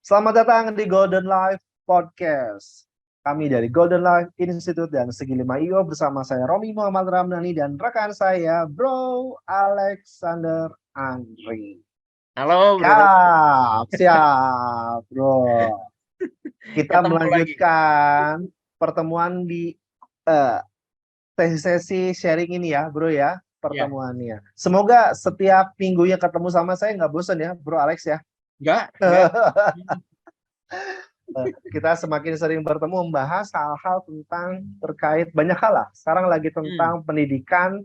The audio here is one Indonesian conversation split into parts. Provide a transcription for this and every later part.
Selamat datang di Golden Life Podcast. Kami dari Golden Life Institute dan Segi 5 IO bersama saya Romi Muhammad Ramdhani dan rekan saya Bro Alexander Andri. Halo, Bro. Siap, Bro. Kita Ketemu melanjutkan pertemuan di sesi sharing ini ya, Bro ya, pertemuannya. Semoga setiap minggunya ketemu sama saya nggak bosan ya, Bro Alex ya. Enggak. Kita semakin sering bertemu membahas hal-hal tentang terkait banyak hal lah. Sekarang lagi tentang pendidikan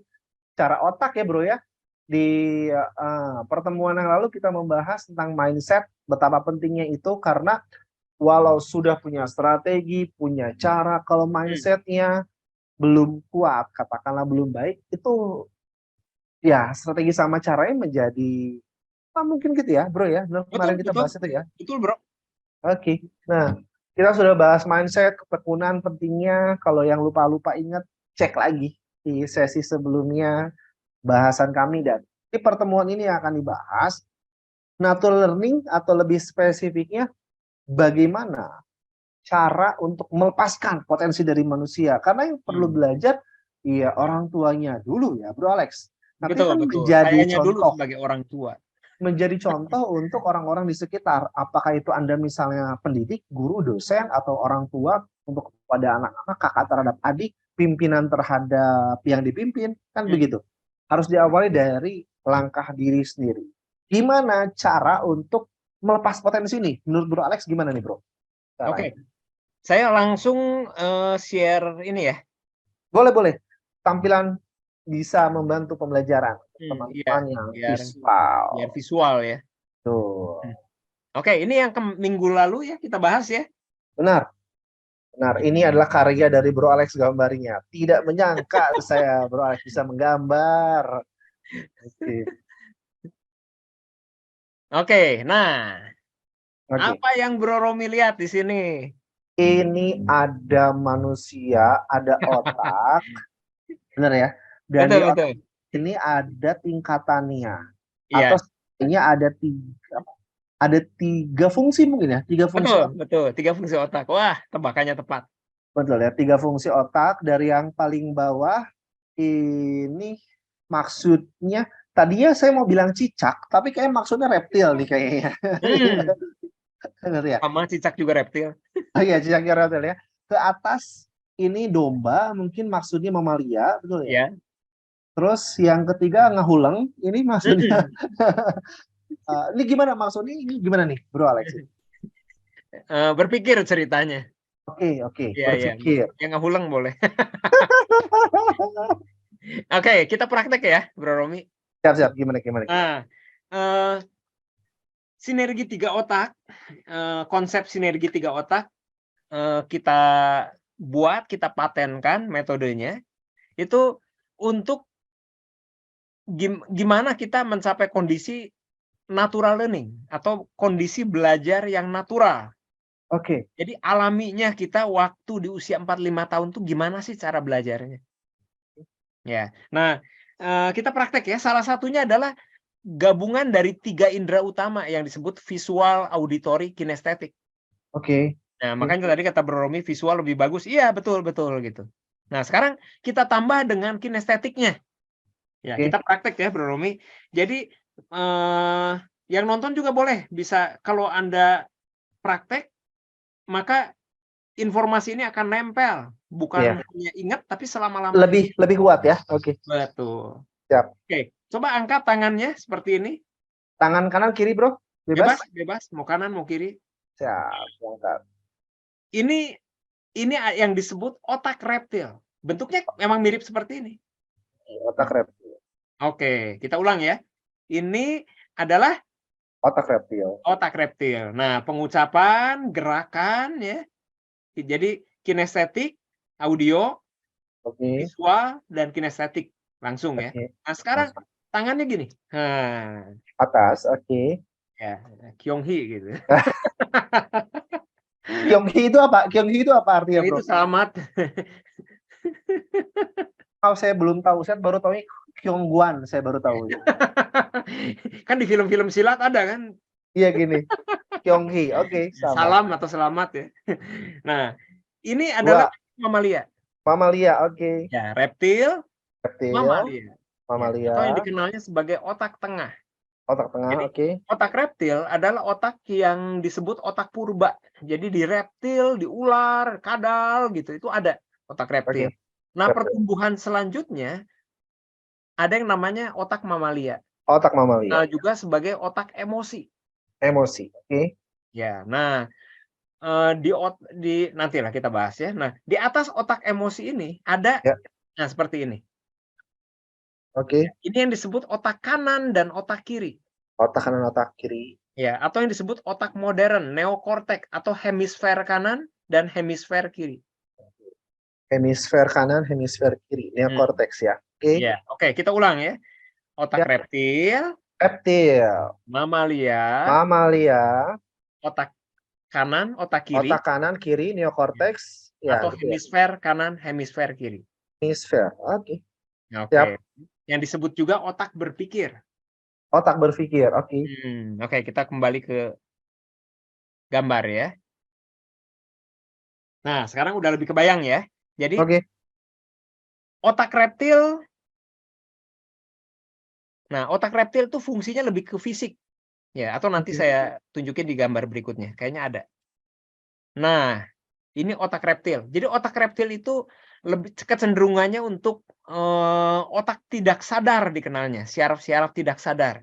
cara otak ya bro ya. Di pertemuan yang lalu kita membahas tentang mindset, betapa pentingnya itu karena walau sudah punya strategi, punya cara, kalau mindsetnya belum kuat, katakanlah belum baik, itu ya strategi sama caranya menjadi mungkin gitu ya bro ya. Kemarin kita bahas itu ya. Betul bro. Oke, nah kita sudah bahas mindset, ketekunan pentingnya. Kalau yang lupa-lupa ingat, cek lagi di sesi sebelumnya bahasan kami. Dan di pertemuan ini akan dibahas natural learning atau lebih spesifiknya bagaimana cara untuk melepaskan potensi dari manusia. Karena yang perlu belajar ya orang tuanya dulu ya Bro Alex. Nanti betul, kan betul. menjadi Kayaknya contoh dulu sebagai orang tua. menjadi contoh untuk orang-orang di sekitar. Apakah itu Anda misalnya pendidik, guru, dosen, atau orang tua untuk pada anak-anak, kakak terhadap adik, pimpinan terhadap yang dipimpin, kan begitu. Harus diawali dari langkah diri sendiri. Gimana cara untuk melepas potensi ini? Menurut Bro Alex gimana nih Bro? Oke. Saya langsung share ini ya. Boleh. Tampilan bisa membantu pembelajaran teman-teman yang visual. Biar visual ya. Tuh. Oke, ini yang minggu lalu ya kita bahas ya. Benar. Ini adalah karya dari Bro Alex gambarnya. Tidak menyangka saya Bro Alex bisa menggambar. Oke, nah. Apa yang Bro Romi lihat di sini? Ini ada manusia, ada otak. Benar ya? Dan betul, di otak ini ada tingkatannya. Iya. Atau ini ada tiga fungsi mungkin ya? Betul. 3 fungsi otak. Wah, tebakannya tepat. Betul ya, 3 fungsi otak. Dari yang paling bawah ini maksudnya tadinya saya mau bilang cicak, tapi kayak maksudnya reptil nih kayaknya. Ya? Sama cicak juga reptil. Oh iya, cicak juga reptil ya. Ke atas ini domba, mungkin maksudnya mamalia, betul ya? Ya. Terus yang ketiga ngahuleng, ini maksudnya ini gimana maksudnya? Ini gimana nih, Bro Alex? Berpikir ceritanya. Oke, berpikir. Yang ngahuleng boleh. Oke, kita praktek ya, Bro Romi. Siap. Gimana? Sinergi 3 otak, konsep sinergi 3 otak kita buat, kita patenkan metodenya itu untuk gimana kita mencapai kondisi natural learning atau kondisi belajar yang natural. Oke. Jadi alaminya kita waktu di usia 4-5 tahun tuh gimana sih cara belajarnya? Ya. Nah, kita praktek ya. Salah satunya adalah gabungan dari 3 indera utama yang disebut visual, auditory, kinestetik. Oke. Nah, makanya tadi kata Bro Romi visual lebih bagus. Iya, betul gitu. Nah, sekarang kita tambah dengan kinestetiknya. Ya, kita praktek ya Bro Romi. Jadi yang nonton juga boleh bisa, kalau Anda praktek maka informasi ini akan nempel, bukan hanya ingat tapi selama-lamanya. Lebih kuat ya. Oke. Betul. Siap. Oke, coba angkat tangannya seperti ini. Tangan kanan kiri, Bro. Bebas, mau kanan mau kiri. Siap, angkat. Ini yang disebut otak reptil. Bentuknya memang mirip seperti ini. Otak reptil. Oke, kita ulang ya. Ini adalah otak reptil. Nah, pengucapan, gerakan ya. Jadi kinestetik, audio, visual, dan kinestetik langsung ya. Nah, sekarang tangannya gini. Atas, oke. Ya, Kyung-hee gitu. Kyung-hee itu apa? Kyung-hee itu apa artinya, Bro? Itu selamat. Kalau saya belum tahu, saya baru tahu Kyung-gwan, saya baru tahu. Kan di film-film silat ada kan? Iya gini. Kyonghi. Oke, sama. Salam atau selamat ya. Nah, ini adalah mamalia. Mamalia, oke. Ya, reptil, Reptil, mamalia. mamalia. Atau yang dikenalnya sebagai otak tengah. Otak tengah, Jadi, oke. otak reptil adalah otak yang disebut otak purba. Jadi di reptil, di ular, kadal gitu, itu ada otak reptil. Nah, Reptil. pertumbuhan selanjutnya ada yang namanya otak mamalia. Otak mamalia. Juga sebagai otak emosi. Emosi, oke. Ya, nah nantilah kita bahas ya. Nah, di atas otak emosi ini ada nah seperti ini. Oke. Ini yang disebut otak kanan dan otak kiri. Otak kanan, otak kiri. Ya, atau yang disebut otak modern, neokortek atau hemisfer kanan dan hemisfer kiri. Hemisfer kanan, hemisfer kiri, neokortex ya. Oke. Ya, oke, kita ulang ya. Otak reptil, mamalia, otak kanan, otak kiri. Otak kanan, kiri, neokortex. Atau hemisfer kanan, hemisfer kiri. Hemisfer, oke. Oke. Yang disebut juga otak berpikir. Otak berpikir, oke. Oke, kita kembali ke gambar ya. Nah, sekarang udah lebih kebayang ya. Jadi, otak reptil. Nah, otak reptil tuh fungsinya lebih ke fisik. Ya, atau nanti saya tunjukin di gambar berikutnya. Kayaknya ada. Nah, ini otak reptil. Jadi otak reptil itu lebih kecenderungannya untuk otak tidak sadar dikenalnya, syaraf-syaraf tidak sadar.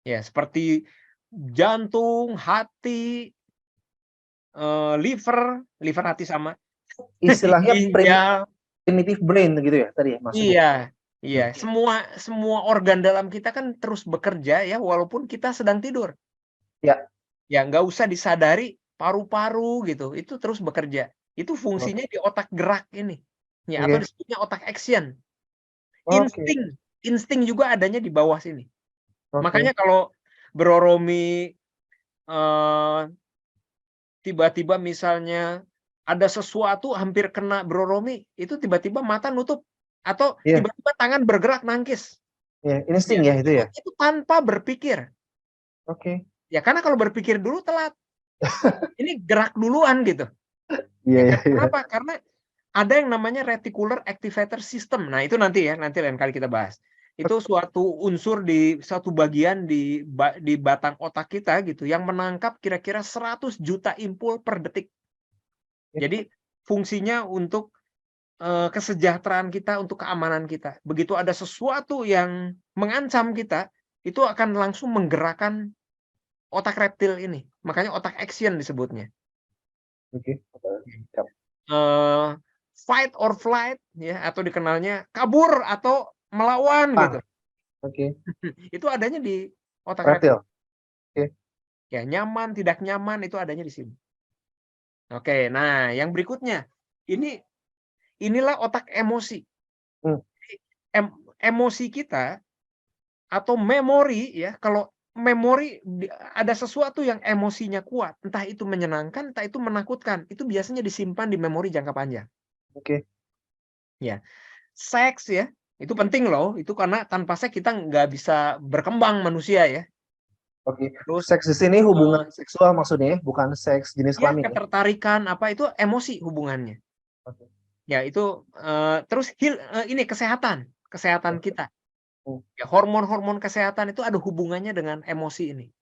Ya, seperti jantung, hati, liver hati sama. Istilahnya primitive brain gitu ya tadi ya maksudnya. Iya. Semua organ dalam kita kan terus bekerja ya, walaupun kita sedang tidur. Ya, nggak usah disadari. Paru-paru gitu, itu terus bekerja. Itu fungsinya di otak gerak ini. Ya, atau disebutnya otak action. Insting juga adanya di bawah sini. Makanya kalau Bro Romi tiba-tiba misalnya ada sesuatu hampir kena Bro Romi, itu tiba-tiba mata nutup atau tiba-tiba tangan bergerak nangkis. Insting ya itu ya. Itu tanpa berpikir. Ya, karena kalau berpikir dulu telat. Ini gerak duluan gitu. Kenapa? Karena ada yang namanya reticular activator system. Nah, itu nanti lain kali kita bahas. Itu suatu unsur di satu bagian di batang otak kita gitu yang menangkap kira-kira 100 juta impul per detik. Jadi fungsinya untuk kesejahteraan kita, untuk keamanan kita. Begitu ada sesuatu yang mengancam kita, itu akan langsung menggerakkan otak reptil ini. Makanya otak action disebutnya. Fight or flight ya, atau dikenalnya kabur atau melawan gitu. Itu adanya di otak reptil. Ya, nyaman, tidak nyaman itu adanya di sini. Oke, nah yang berikutnya. Inilah otak emosi. Emosi kita atau memori ya, kalau memori ada sesuatu yang emosinya kuat, entah itu menyenangkan, entah itu menakutkan, itu biasanya disimpan di memori jangka panjang. Ya, seks ya, itu penting loh, itu karena tanpa seks kita nggak bisa berkembang manusia ya. Terus seks di sini hubungan seksual maksudnya, bukan seks jenis kelamin. Ketertarikan apa itu emosi hubungannya. Ya itu terus ini kesehatan kita. Ya, hormon-hormon kesehatan itu ada hubungannya dengan emosi ini.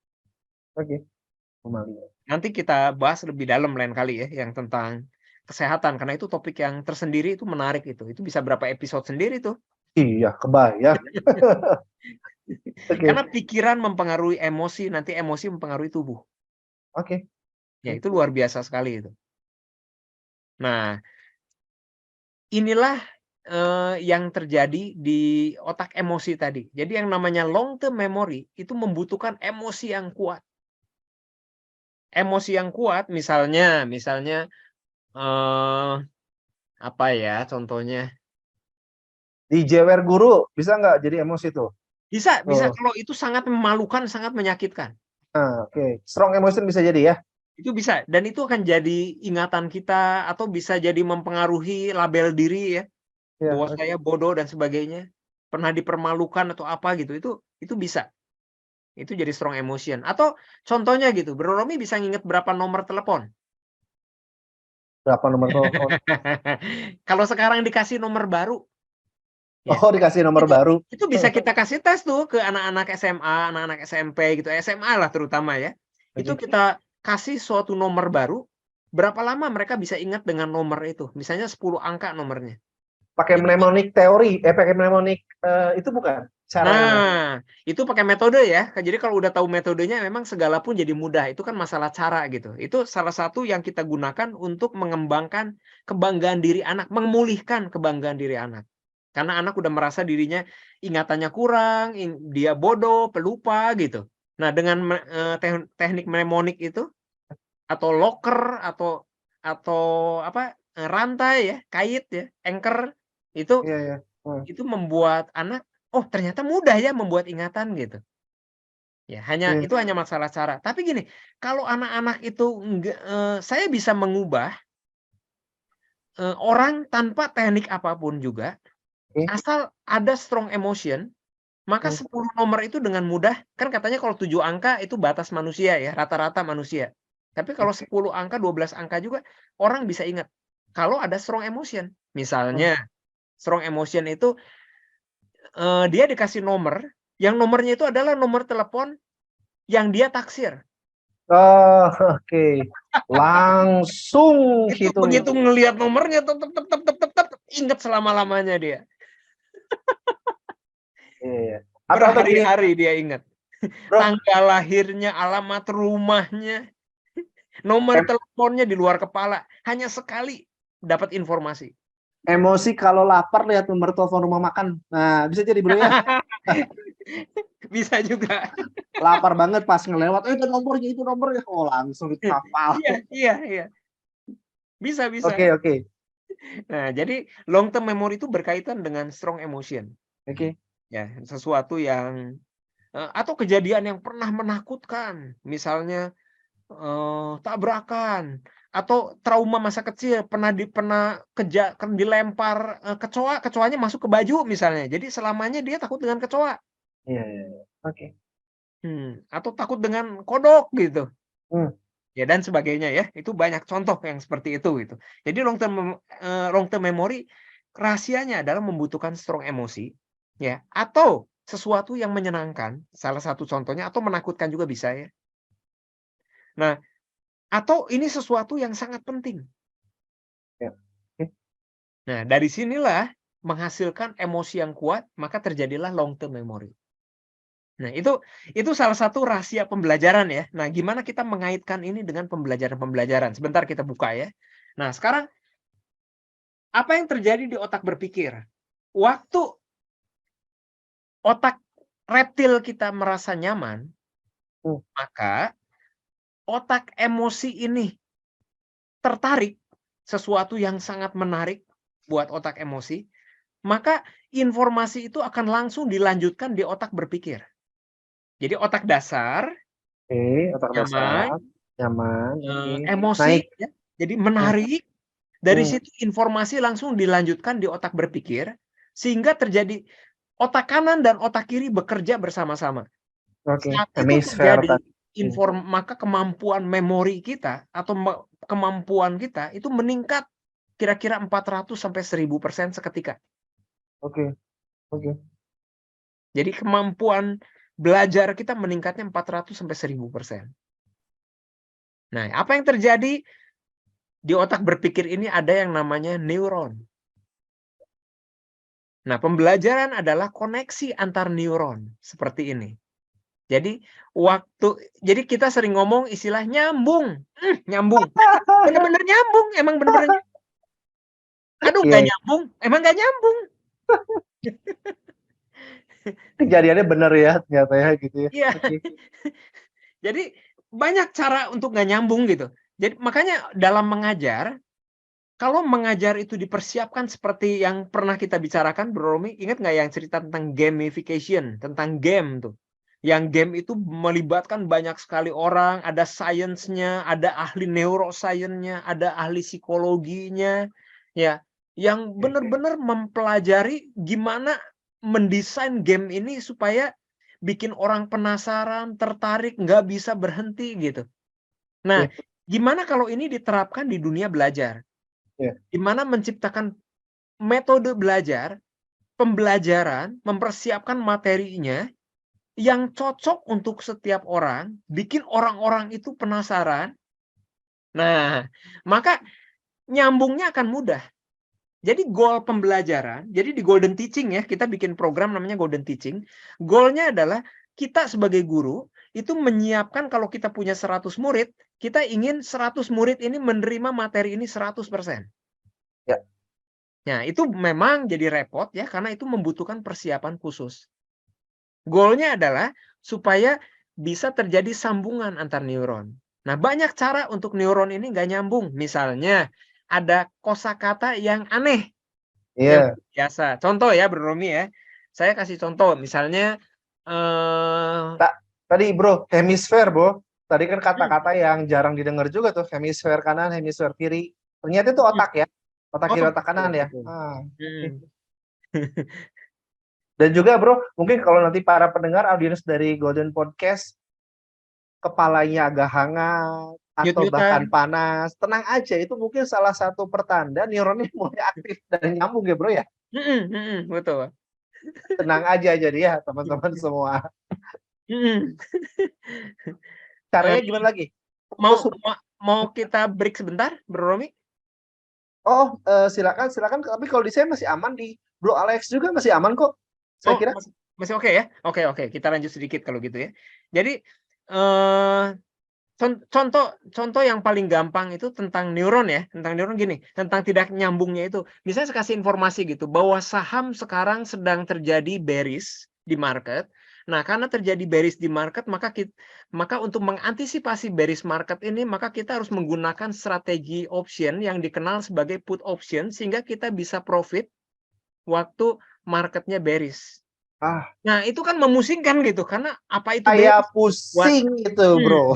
Nanti kita bahas lebih dalam lain kali ya, yang tentang kesehatan, karena itu topik yang tersendiri, itu menarik itu. Itu bisa berapa episode sendiri tuh. Iya, kebayang. Karena pikiran mempengaruhi emosi, nanti emosi mempengaruhi tubuh. Ya, itu luar biasa sekali itu. Nah, inilah yang terjadi di otak emosi tadi. Jadi yang namanya long term memory itu membutuhkan emosi yang kuat. Emosi yang kuat misalnya apa ya contohnya? Dijewer guru bisa nggak jadi emosi tuh? Bisa kalau itu sangat memalukan, sangat menyakitkan. Strong emotion bisa jadi ya? Itu bisa, dan itu akan jadi ingatan kita atau bisa jadi mempengaruhi label diri ya. Bahwa saya bodoh dan sebagainya, pernah dipermalukan atau apa gitu, itu bisa. Itu jadi strong emotion. Atau contohnya gitu, Bro Romi bisa nginget berapa nomor telepon? Berapa nomor telepon? Kalau sekarang dikasih nomor baru, ya, Oh, dikasih nomor itu baru. itu bisa kita kasih tes tuh ke anak-anak SMA, anak-anak SMP gitu, SMA lah terutama ya. Itu Oke. kita kasih suatu nomor baru, berapa lama mereka bisa ingat dengan nomor itu? Misalnya 10 angka nomornya. Pakai Itu mnemonic teori, pakai mnemonic itu bukan caranya. Nah, itu pakai metode ya. Jadi kalau udah tahu metodenya memang segala pun jadi mudah. Itu kan masalah cara gitu. Itu salah satu yang kita gunakan untuk mengembangkan kebanggaan diri anak, memulihkan kebanggaan diri anak. Karena anak udah merasa dirinya ingatannya kurang, dia bodoh, pelupa gitu. Nah, dengan teknik mnemonik itu atau locker atau apa rantai ya, kait ya, anchor itu Iya, ya. itu membuat anak, oh ternyata mudah ya membuat ingatan gitu. Ya, itu hanya masalah cara. Tapi gini, kalau anak-anak itu saya bisa mengubah orang tanpa teknik apapun juga, asal ada strong emotion, maka 10 nomor itu dengan mudah, kan katanya kalau 7 angka itu batas manusia ya, rata-rata manusia. Tapi kalau 10 angka, 12 angka juga orang bisa ingat. Kalau ada strong emotion. Misalnya, strong emotion itu dia dikasih nomor, yang nomornya itu adalah nomor telepon yang dia taksir. Oh, oke. Langsung Itu hitung. begitu ngelihat nomornya, ingat selama-lamanya dia. Iya. Atau gini, Berhari-hari dia ingat. Bro, Tanggal lahirnya, alamat rumahnya, nomor teleponnya di luar kepala. Hanya sekali dapat informasi. emosi kalau lapar lihat nomor telepon rumah makan. Nah, bisa jadi bro ya. Bisa juga. Lapar banget pas ngelewat, itu nomornya. Oh, langsung hafal. Iya, iya, iya. Bisa, bisa. Oke. Nah, jadi long term memory itu berkaitan dengan strong emotion. Oke. Ya, sesuatu yang atau kejadian yang pernah menakutkan, misalnya tabrakan atau trauma masa kecil, pernah dilempar kecoa, kecoanya masuk ke baju misalnya. Jadi selamanya dia takut dengan kecoa. Iya. Oke. Atau takut dengan kodok gitu. Hmm. Ya dan sebagainya ya. Itu banyak contoh yang seperti itu gitu. Jadi long term memory rahasianya adalah membutuhkan strong emosi ya, atau sesuatu yang menyenangkan, salah satu contohnya, atau menakutkan juga bisa ya. Nah, atau ini sesuatu yang sangat penting. Ya. Oke. Nah, dari sinilah menghasilkan emosi yang kuat, maka terjadilah long term memory. Nah, itu salah satu rahasia pembelajaran ya. Nah, gimana kita mengaitkan ini dengan pembelajaran-pembelajaran? Sebentar kita buka ya. Nah, sekarang apa yang terjadi di otak berpikir? Waktu otak reptil kita merasa nyaman, maka otak emosi ini tertarik, sesuatu yang sangat menarik buat otak emosi, maka informasi itu akan langsung dilanjutkan di otak berpikir. Jadi otak dasar Otak nyaman, dasar, nyaman. emosi Naik. ya, jadi menarik. Dari situ informasi langsung dilanjutkan di otak berpikir, sehingga terjadi otak kanan dan otak kiri bekerja bersama-sama. Oke. Saat itu Hemisfer terjadi, tadi. maka kemampuan memori kita atau kemampuan kita itu meningkat kira-kira 400 sampai 1000% seketika. Oke. Jadi kemampuan belajar kita meningkatnya 400 sampai 1000%. Nah, apa yang terjadi di otak berpikir ini ada yang namanya neuron. Nah, pembelajaran adalah koneksi antar neuron seperti ini. Jadi kita sering ngomong istilah nyambung, nyambung. Bener-bener nyambung, emang bener-bener nyambung. Aduh, nggak nyambung, emang nggak nyambung. Kejadiannya bener ya ternyata ya gitu ya. Iya. Jadi banyak cara untuk nggak nyambung gitu. Jadi makanya dalam mengajar, kalau mengajar itu dipersiapkan seperti yang pernah kita bicarakan, Bro Romi, ingat nggak yang cerita tentang gamification, tentang game tuh. Yang game itu melibatkan banyak sekali orang, ada sainsnya, ada ahli neuroscience-nya, ada ahli psikologinya, ya, yang benar-benar mempelajari gimana mendesain game ini supaya bikin orang penasaran, tertarik, nggak bisa berhenti gitu. Nah, Oke. gimana kalau ini diterapkan di dunia belajar? Iya. Gimana menciptakan metode belajar, pembelajaran, mempersiapkan materinya yang cocok untuk setiap orang, bikin orang-orang itu penasaran. Nah, maka nyambungnya akan mudah. Jadi goal pembelajaran, jadi di Golden Teaching ya, kita bikin program namanya Golden Teaching. Goalnya adalah kita sebagai guru itu menyiapkan kalau kita punya 100 murid, kita ingin 100 murid ini menerima materi ini 100%. Ya. Nah, itu memang jadi repot ya, karena itu membutuhkan persiapan khusus. Goalnya adalah supaya bisa terjadi sambungan antar neuron. Nah, banyak cara untuk neuron ini nggak nyambung. Misalnya, ada kosakata yang aneh, yang Iya. biasa. Contoh ya, Bro Romi ya. Saya kasih contoh, misalnya, Tadi bro, hemisfer bro. Tadi kan kata-kata yang jarang didengar juga tuh, hemisfer kanan, hemisfer kiri. Ternyata itu otak ya, otak kiri, oh, otak kanan ya. betul. Oke. Dan juga bro, mungkin kalau nanti para pendengar audiens dari Golden Podcast kepalanya agak hangat atau bahkan Nyut-nyutan. panas, tenang aja, itu mungkin salah satu pertanda neuronnya mulai aktif dan nyambung ya bro ya. Betul. Tenang aja jadi ya teman-teman semua. Caranya gimana lagi? Mau mau kita break sebentar, Bro Romi? Oh, silakan, silakan. Tapi kalau di saya masih aman, di Bro Alex juga masih aman kok. Saya Oh, kira. masih oke ya? Oke, kita lanjut sedikit kalau gitu ya. Jadi, eh contoh yang paling gampang itu tentang neuron ya, tentang neuron gini, tentang tidak nyambungnya itu. Misalnya saya kasih informasi gitu, bahwa saham sekarang sedang terjadi bearish di market. Nah, karena terjadi bearish di market, maka untuk mengantisipasi bearish market ini, maka kita harus menggunakan strategi option yang dikenal sebagai put option, sehingga kita bisa profit waktu marketnya bearish. Ah, Nah, itu kan memusingkan gitu, karena apa itu saya bearish? pusing itu, bro.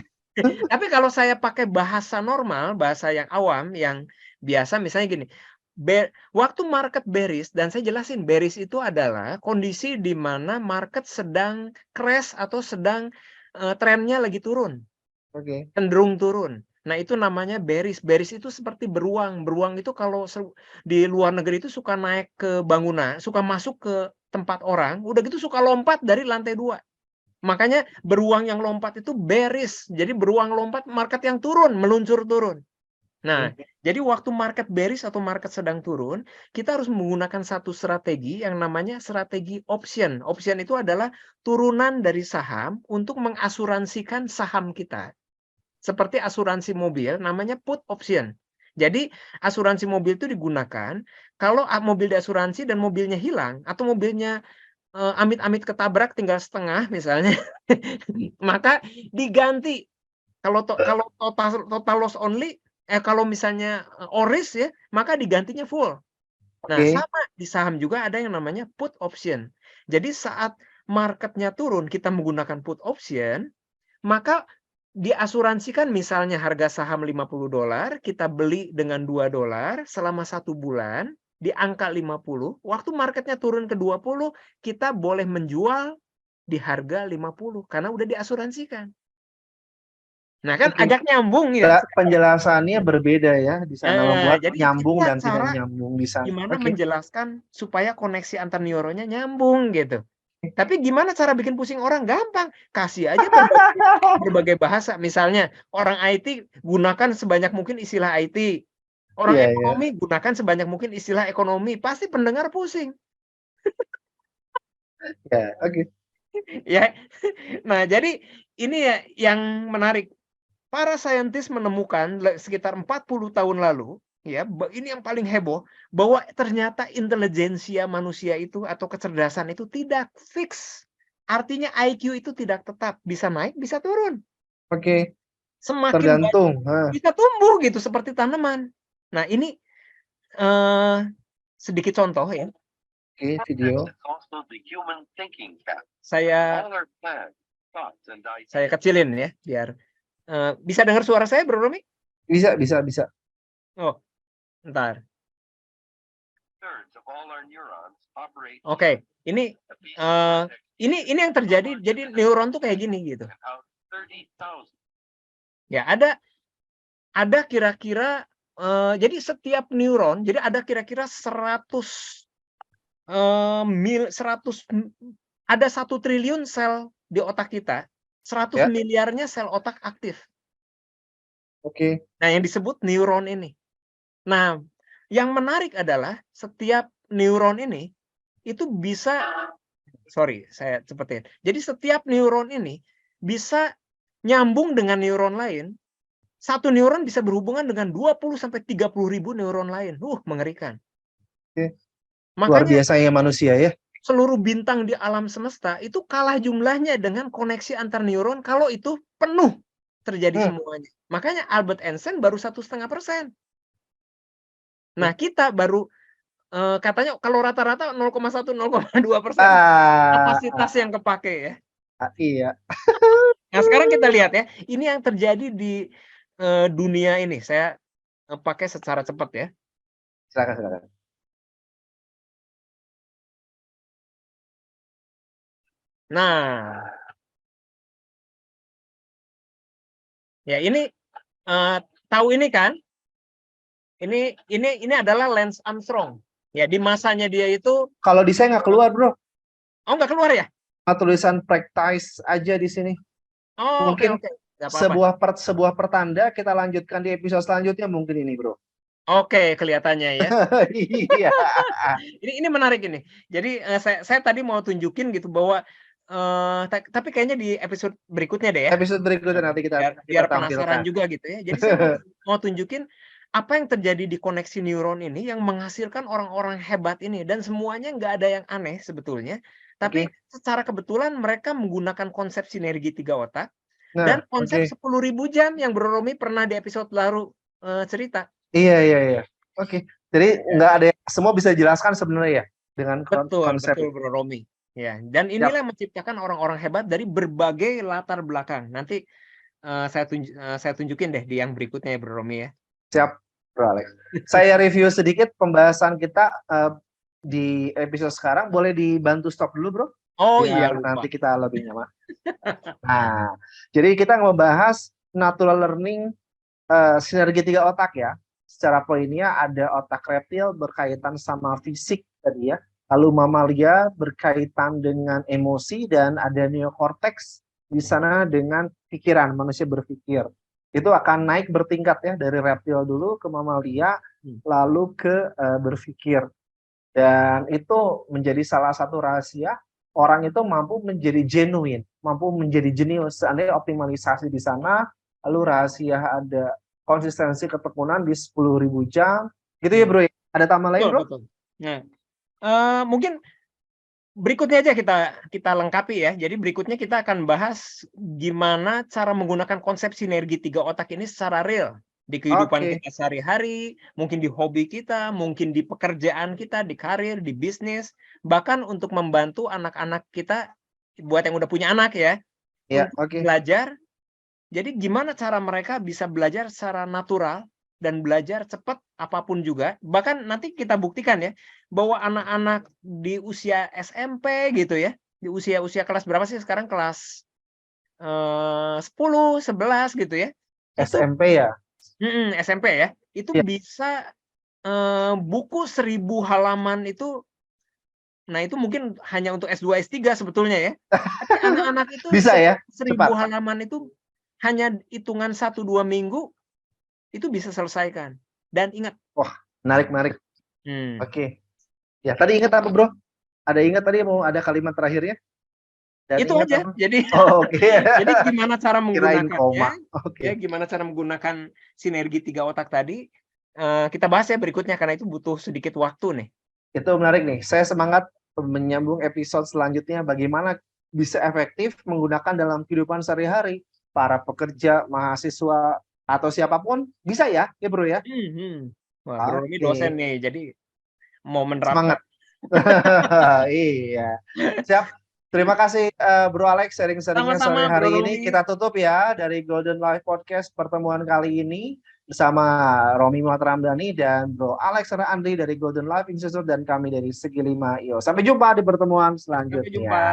Tapi kalau saya pakai bahasa normal, bahasa yang awam, yang biasa, misalnya gini, waktu market bearish, dan saya jelasin, bearish itu adalah kondisi di mana market sedang crash atau sedang trennya lagi turun, Oke. cenderung turun. Nah, itu namanya bearish. Bearish itu seperti beruang. Beruang itu kalau di luar negeri itu suka naik ke bangunan, suka masuk ke tempat orang, udah gitu suka lompat dari lantai 2. Makanya beruang yang lompat itu bearish. Jadi beruang lompat, market yang turun, meluncur turun. Nah, jadi waktu market bearish atau market sedang turun, kita harus menggunakan satu strategi yang namanya strategi option. Option itu adalah turunan dari saham untuk mengasuransikan saham kita. Seperti asuransi mobil, namanya put option. Jadi asuransi mobil itu digunakan kalau mobil diasuransi dan mobilnya hilang, atau mobilnya amit-amit ketabrak tinggal setengah misalnya, maka diganti. Kalau total loss only, kalau misalnya ORIS ya, maka digantinya full. Nah, Oke. sama di saham juga ada yang namanya put option. Jadi saat marketnya turun, kita menggunakan put option, maka diasuransikan misalnya harga saham $50, kita beli dengan $2 selama 1 bulan, di angka 50, waktu marketnya turun ke 20, kita boleh menjual di harga 50, karena udah diasuransikan. Nah, kan Oke. agak nyambung ya. Penjelasannya berbeda ya di sana, membuat Jadi nyambung inilah dan tidak cara nyambung di sana. gimana Oke. menjelaskan supaya koneksi antar neuronnya nyambung gitu. Tapi gimana cara bikin pusing orang? Gampang. Kasih aja berbagai bahasa. Misalnya, orang IT gunakan sebanyak mungkin istilah IT. Orang Iya, iya. ekonomi gunakan sebanyak mungkin istilah ekonomi. Pasti pendengar pusing. Ya, oke. Ya. Nah, jadi ini ya yang menarik. Para saintis menemukan sekitar 40 tahun lalu, ya, ini yang paling heboh, bahwa ternyata intelijensia manusia itu atau kecerdasan itu tidak fix. Artinya IQ itu tidak tetap, bisa naik, bisa turun. Oke. Semakin banyak Tergantung. bisa tumbuh gitu seperti tanaman. Nah, ini sedikit contoh ya. Oke, video. Saya kecilin ya biar bisa dengar suara saya, Bro Romi? Bisa, bisa, bisa. Oh, ntar. Oke, ini ini yang terjadi. Jadi neuron tuh kayak gini gitu. Ya, ada kira-kira jadi setiap neuron, jadi ada kira-kira 100 ada 1 triliun sel di otak kita, 100 Ya. miliarnya sel otak aktif. Oke. Nah, yang disebut neuron ini. Nah, yang menarik adalah setiap neuron ini itu bisa, sorry, saya cepetin. Jadi setiap neuron ini bisa nyambung dengan neuron lain. Satu neuron bisa berhubungan dengan 20 sampai 30 ribu neuron lain. Mengerikan. Oke. Luar Makanya biasanya manusia ya. seluruh bintang di alam semesta itu kalah jumlahnya dengan koneksi antar neuron kalau itu penuh terjadi semuanya. Makanya Albert Einstein baru 1,5%. Nah, kita baru katanya kalau rata-rata 0,1, 0,2% kapasitas yang kepake ya. Iya. Nah, sekarang kita lihat ya, ini yang terjadi di dunia ini. Saya pakai secara cepat ya. Silakan. Nah, ya ini tahu ini kan? Ini adalah Lance Armstrong. Ya, di masanya dia itu. Kalau di saya nggak keluar, bro. Oh, nggak keluar ya? Tulisan practice aja di sini. Oh, mungkin oke. Nggak apa-apa. sebuah pertanda kita lanjutkan di episode selanjutnya mungkin ini, bro. Oke, kelihatannya ya. Iya. Ini menarik ini. Jadi saya tadi mau tunjukin gitu bahwa tapi kayaknya di episode berikutnya deh ya. Episode berikutnya nanti kita Biar tampilkan. penasaran juga gitu ya. Jadi saya mau tunjukin apa yang terjadi di koneksi neuron ini yang menghasilkan orang-orang hebat ini, dan semuanya nggak ada yang aneh sebetulnya. Tapi secara kebetulan mereka menggunakan konsep sinergi 3 otak dan konsep 10.000 jam yang Bro Romi pernah di episode lalu cerita. Iya. Oke. Jadi nggak ada yang semua bisa dijelaskan sebenarnya ya dengan konsep. Betul Bro Romi. Ya, dan inilah yang menciptakan orang-orang hebat dari berbagai latar belakang. Nanti saya tunjukin deh di yang berikutnya ya Bro Romi ya. Siap, Bro Alex. Saya review sedikit pembahasan kita di episode sekarang. Boleh dibantu stop dulu, Bro? Oh iya, lupa. Nanti kita lebih nyaman. Nah, jadi kita membahas natural learning sinergi 3 otak ya. Secara poinnya ada otak reptil berkaitan sama fisik tadi ya. Lalu mamalia berkaitan dengan emosi, dan ada neokortex di sana dengan pikiran, manusia berpikir. Itu akan naik bertingkat ya, dari reptil dulu ke mamalia, lalu ke berpikir. Dan itu menjadi salah satu rahasia orang itu mampu menjadi genuine, mampu menjadi jenius. Seandainya optimalisasi di sana, lalu rahasia ada konsistensi ketekunan di 10.000 jam. Gitu ya, Bro. Ada tambah lain, Bro? Betul. Nah, mungkin berikutnya aja kita lengkapi ya. Jadi berikutnya kita akan bahas gimana cara menggunakan konsep sinergi 3 otak ini secara real di kehidupan kita sehari-hari, mungkin di hobi kita, mungkin di pekerjaan kita, di karir, di bisnis, bahkan untuk membantu anak-anak kita, buat yang udah punya anak ya, untuk belajar. Jadi gimana cara mereka bisa belajar secara natural dan belajar cepat apapun juga. Bahkan nanti kita buktikan ya, bahwa anak-anak di usia SMP gitu ya, di usia kelas berapa sih sekarang, kelas 10, 11 gitu ya. SMP ya? SMP ya. Itu bisa buku 1.000 halaman itu, nah itu mungkin hanya untuk S2, S3 sebetulnya ya. Tapi anak-anak itu bisa ya? 1.000 halaman itu hanya hitungan 1-2 minggu itu bisa selesaikan. Dan ingat. Wah, menarik. Oke. Ya, tadi ingat apa, Bro? Ada ingat tadi mau ada kalimat terakhirnya? Dan itu aja. Apa? Jadi jadi gimana cara menggunakannya? Ya, gimana cara menggunakan sinergi 3 otak tadi? Kita bahas ya berikutnya karena itu butuh sedikit waktu nih. Itu menarik nih. Saya semangat menyambung episode selanjutnya bagaimana bisa efektif menggunakan dalam kehidupan sehari-hari. Para pekerja, mahasiswa, atau siapapun bisa ya, Bro ya? Wah, Bro ini dosen nih, jadi mau menerapkan. Semangat. Iya. Siap. Terima kasih Bro Alex sharing-sharingnya sore hari ini. Kita tutup ya dari Golden Life Podcast pertemuan kali ini bersama Romi Muhammad Ramdhani dan Bro Alex Andri dari Golden Life Institute dan kami dari Segi 5 IO. Sampai jumpa di pertemuan selanjutnya. Sampai jumpa.